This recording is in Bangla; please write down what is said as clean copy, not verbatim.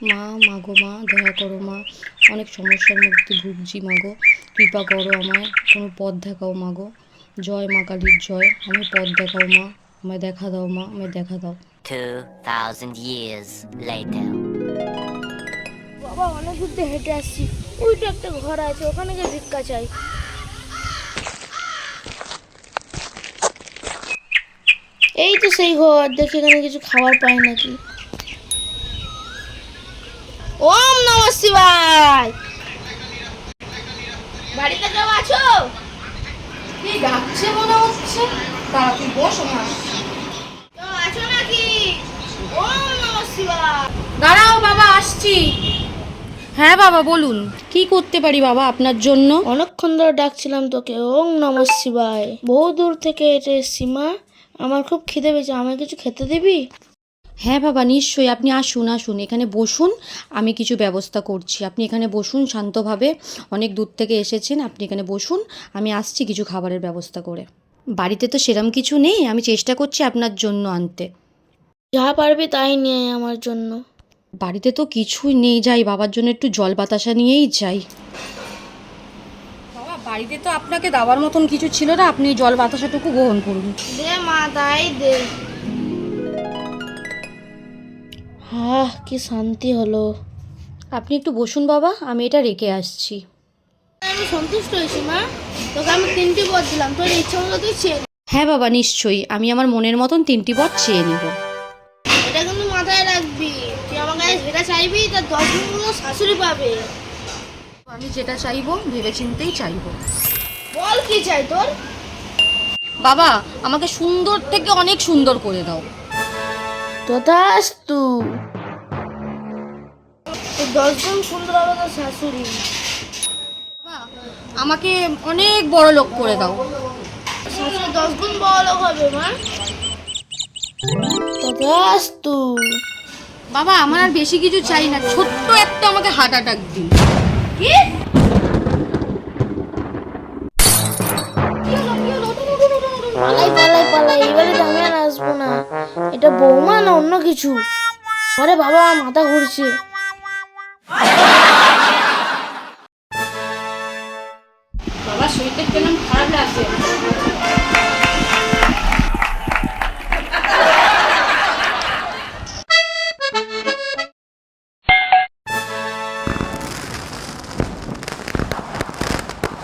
মা, মাগো মা, দয়া করো মা, অনেক সমস্যার মধ্যে ভুগছি মাগো, কৃপা করো আমায়, কোনো পথ দেখাও মাগো। জয় মা কালীর জয়, আমায় পথ দেখাও মা, আমায় দেখা দাও মা, আমায় দেখা দাও। 2000 years later. বাবা অনেক দূর দিয়ে হেঁটে আসছি, ওইটা একটা ঘর আছে, ওখানে গিয়ে ভিক্ষা চাই। এই তো সেই ঘর, দেখি এখানে কিছু খাবার পাই নাকি। ওম নমঃ শিবায়। বাড়িতে কেউ আছো? কি ডাকছে মনে হচ্ছে, তারা তুই বস, আমি আসছি। কেউ আছো নাকি? ওম নমঃ শিবায়। দাঁড়াও বাবা, আসছি। হ্যাঁ বাবা বলুন, কি করতে পারি বাবা আপনার জন্য? অনেকক্ষণ ধরে ডাকছিলাম তোকে, ওম নমঃ শিবায়। বহু দূর থেকে হেঁটে এসছি মা, আমার খুব খিদে পেয়েছে, আমায় কিছু খেতে দিবি? হ্যাঁ বাবা নিশ্চয়ই, আপনি আসুন আসুন, এখানে বসুন, আমি কিছু ব্যবস্থা করছি। আপনি এখানে বসুন শান্তভাবে, অনেক দূর থেকে এসেছেন, আপনি এখানে বসুন, আমি আসছি কিছু খাবারের ব্যবস্থা করে। বাড়িতে তো সেরম কিছু নেই, আমি চেষ্টা করছি আপনার জন্য আনতে। যা পারবি তাই নিয়ে আয় আমার জন্য। বাড়িতে তো কিছুই নেই, যাই বাবার জন্য একটু জল বাতাসা নিয়েই যাই। বাবা বাড়িতে তো আপনাকে দেওয়ার মতন কিছু ছিল না, আপনি জল বাতাসাটুকু গ্রহণ করুন। দে মা, তাই দে। কি শান্তি হলো। আপনি একটু বসুন বাবা, আমি এটা রেখে আসছি। আমি সন্তুষ্ট হয়েছি মা, তোকে আমি 3টি পদ দিলাম, তোর ইচ্ছা মতো তুই চেয়ে নে। হ্যাঁ বাবা নিশ্চয়ই, আমি আমার মনের মতন 3টি পদ চেয়ে নেব। এটা কিন্তু মাথায় রাখবি, তুই আমার কাছে যেটা চাইবি তার 10 গুণ শাশুড়ি পাবে। আমি যেটা চাইবো ভেবেচিন্তেই চাইবো। বল কি চাই তোর? বাবা আমাকে সুন্দর থেকে অনেক সুন্দর করে দাও। তথাস্তু। 10 গুণ সুন্দর হবে তোর শাশুড়ি। বাবা আমাকে অনেক বড় লোক করে দাও। শাশুড়ি 10 গুণ বড় লোক হবে মা। তথাস্তু। বাবা আমার আর বেশি কিছু চাই না, ছোট্ট একটা আমাকে হার্ট অ্যাটাক দিন। কি? পালাই পালাই পালাই, এবারে তো আমি আর আসবো না। এটা বৌমা না অন্য কিছু? আরে বাবা, আমার মাথা ঘুরছে। বাবা শরীরটা কেমন খারাপ লাগছে।